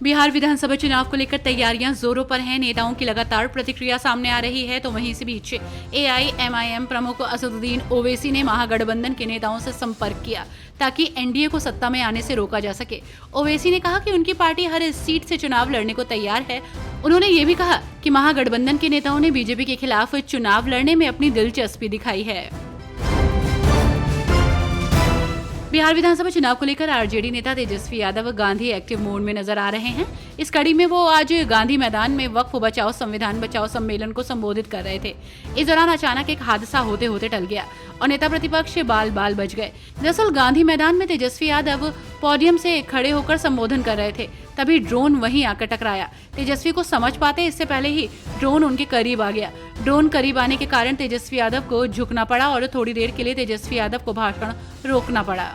बिहार विधानसभा चुनाव को लेकर तैयारियां जोरों पर हैं। नेताओं की लगातार प्रतिक्रिया सामने आ रही है, तो वहीं इसी बीच एआईएमआईएम प्रमुख असदुद्दीन ओवैसी ने महागठबंधन के नेताओं से संपर्क किया ताकि एनडीए को सत्ता में आने से रोका जा सके। ओवैसी ने कहा कि उनकी पार्टी हर सीट से चुनाव लड़ने को तैयार है। उन्होंने ये भी कहा कि महागठबंधन के नेताओं ने बीजेपी के खिलाफ चुनाव लड़ने में अपनी दिलचस्पी दिखाई है। बिहार विधानसभा चुनाव को लेकर आरजेडी नेता तेजस्वी यादव गांधी एक्टिव मोड में नजर आ रहे हैं। इस कड़ी में वो आज गांधी मैदान में वक्फ बचाओ संविधान बचाओ सम्मेलन को संबोधित कर रहे थे। इस दौरान अचानक एक हादसा होते होते टल गया और नेता प्रतिपक्ष बाल बाल बच गए। दरअसल गांधी मैदान में तेजस्वी यादव पोडियम से खड़े होकर संबोधन कर रहे थे, तभी ड्रोन वहीं आकर टकराया। तेजस्वी को समझ पाते इससे पहले ही ड्रोन उनके करीब आ गया। ड्रोन करीब आने के कारण तेजस्वी यादव को झुकना पड़ा और थोड़ी देर के लिए तेजस्वी यादव को भाषण रोकना पड़ा।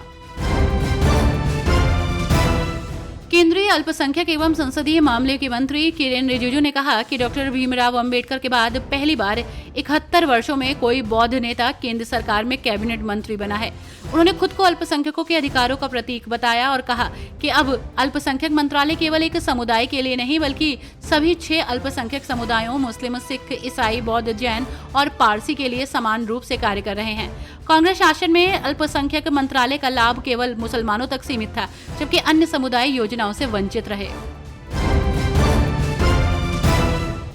केंद्रीय अल्पसंख्यक एवं संसदीय मामले के मंत्री किरेन रिजिजू ने कहा कि डॉक्टर भीमराव अंबेडकर के बाद पहली बार 71 वर्षों में कोई बौद्ध नेता केंद्र सरकार में कैबिनेट मंत्री बना है। उन्होंने खुद को अल्पसंख्यकों के अधिकारों का प्रतीक बताया और कहा कि अब अल्पसंख्यक मंत्रालय केवल एक समुदाय के लिए नहीं बल्कि सभी 6 अल्पसंख्यक समुदायों मुस्लिम, सिख, ईसाई, बौद्ध, जैन और पारसी के लिए समान रूप से कार्य कर रहे हैं। कांग्रेस शासन में अल्पसंख्यक मंत्रालय का लाभ केवल मुसलमानों तक सीमित था, जबकि अन्य समुदाय योजनाओं से वंचित रहे।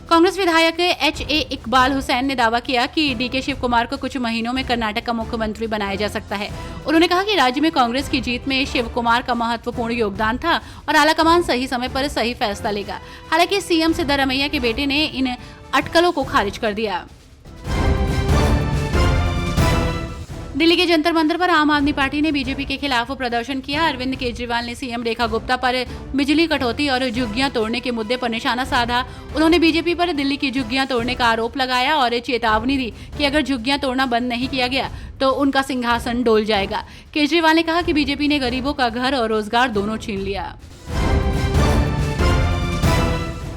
कांग्रेस विधायक एचए इकबाल हुसैन ने दावा किया कि डीके शिव कुमार को कुछ महीनों में कर्नाटक का मुख्यमंत्री बनाया जा सकता है। उन्होंने कहा कि राज्य में कांग्रेस की जीत में शिव कुमार का महत्वपूर्ण योगदान था और आलाकमान सही समय पर सही फैसला लेगा। हालांकि सीएम सिद्धारमैया के बेटे ने इन अटकलों को खारिज कर दिया। दिल्ली के जंतर मंतर पर आम आदमी पार्टी ने बीजेपी के खिलाफ प्रदर्शन किया। अरविंद केजरीवाल ने सीएम रेखा गुप्ता पर बिजली कटौती और झुग्गियां तोड़ने के मुद्दे पर निशाना साधा। उन्होंने बीजेपी पर दिल्ली की झुग्गियां तोड़ने का आरोप लगाया और चेतावनी दी कि अगर झुग्गियां तोड़ना बंद नहीं किया गया तो उनका सिंहासन डोल जाएगा। केजरीवाल ने कहा कि बीजेपी ने गरीबों का घर और रोजगार दोनों छीन लिया।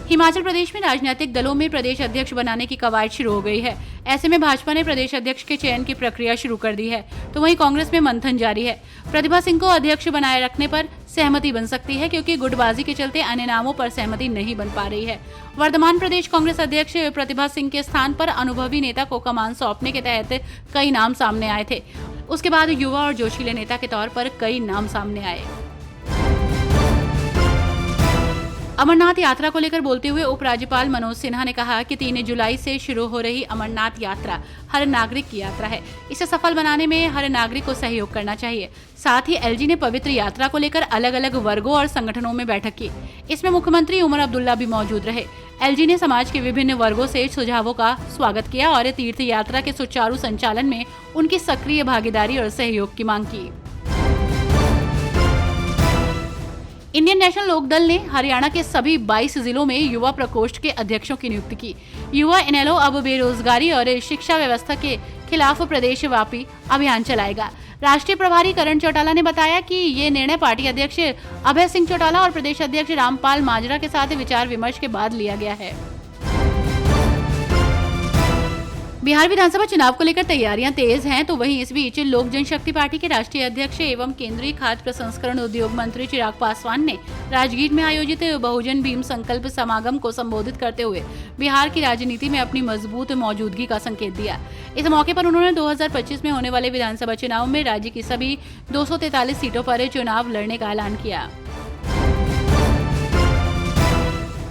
हिमाचल प्रदेश में राजनीतिक दलों में प्रदेश अध्यक्ष बनाने की कवायद शुरू हो गई है। ऐसे में भाजपा ने प्रदेश अध्यक्ष के चयन की प्रक्रिया शुरू कर दी है, तो वहीं कांग्रेस में मंथन जारी है। प्रतिभा सिंह को अध्यक्ष बनाए रखने पर सहमति बन सकती है, क्योंकि गुटबाजी के चलते अन्य नामों पर सहमति नहीं बन पा रही है। वर्तमान प्रदेश कांग्रेस अध्यक्ष प्रतिभा सिंह के स्थान पर अनुभवी नेता को कमान सौंपने के तहत कई नाम सामने आए थे। उसके बाद युवा और जोशीले नेता के तौर पर कई नाम सामने आए। अमरनाथ यात्रा को लेकर बोलते हुए उपराज्यपाल मनोज सिन्हा ने कहा कि 3 जुलाई से शुरू हो रही अमरनाथ यात्रा हर नागरिक की यात्रा है। इसे सफल बनाने में हर नागरिक को सहयोग करना चाहिए। साथ ही एलजी ने पवित्र यात्रा को लेकर अलग अलग वर्गों और संगठनों में बैठक की। इसमें मुख्यमंत्री उमर अब्दुल्ला भी मौजूद रहे। एलजी ने समाज के विभिन्न वर्गों से सुझावों का स्वागत किया और तीर्थ यात्रा के सुचारू संचालन में उनकी सक्रिय भागीदारी और सहयोग की मांग की। इंडियन नेशनल लोकदल ने हरियाणा के सभी 22 जिलों में युवा प्रकोष्ठ के अध्यक्षों की नियुक्ति की। युवा इनेलो अब बेरोजगारी और शिक्षा व्यवस्था के खिलाफ प्रदेशव्यापी अभियान चलाएगा। राष्ट्रीय प्रभारी करण चौटाला ने बताया कि ये निर्णय पार्टी अध्यक्ष अभय सिंह चौटाला और प्रदेश अध्यक्ष रामपाल माजरा के साथ विचार विमर्श के बाद लिया गया है। बिहार विधानसभा चुनाव को लेकर तैयारियां तेज हैं, तो वहीं इस बीच लोक जनशक्ति पार्टी के राष्ट्रीय अध्यक्ष एवं केंद्रीय खाद्य प्रसंस्करण उद्योग मंत्री चिराग पासवान ने राजगीर में आयोजित बहुजन भीम संकल्प समागम को संबोधित करते हुए बिहार की राजनीति में अपनी मजबूत मौजूदगी का संकेत दिया। इस मौके पर उन्होंने 2025 में होने वाले विधानसभा चुनाव में राज्य की सभी 243 सीटों पर चुनाव लड़ने का ऐलान किया।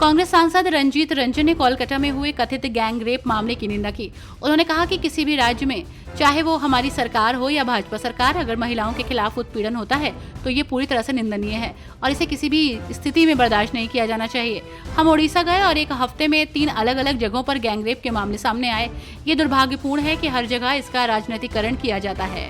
कांग्रेस सांसद रंजीत रंजन ने कोलकाता में हुए कथित गैंग रेप मामले की निंदा की। उन्होंने कहा कि किसी भी राज्य में, चाहे वो हमारी सरकार हो या भाजपा सरकार, अगर महिलाओं के खिलाफ उत्पीड़न होता है तो ये पूरी तरह से निंदनीय है और इसे किसी भी स्थिति में बर्दाश्त नहीं किया जाना चाहिए। हम ओडिशा गए और एक हफ्ते में 3 अलग अलग जगहों पर गैंग रेप के मामले सामने आए। ये दुर्भाग्यपूर्ण है कि हर जगह इसका राजनीतिकरण किया जाता है।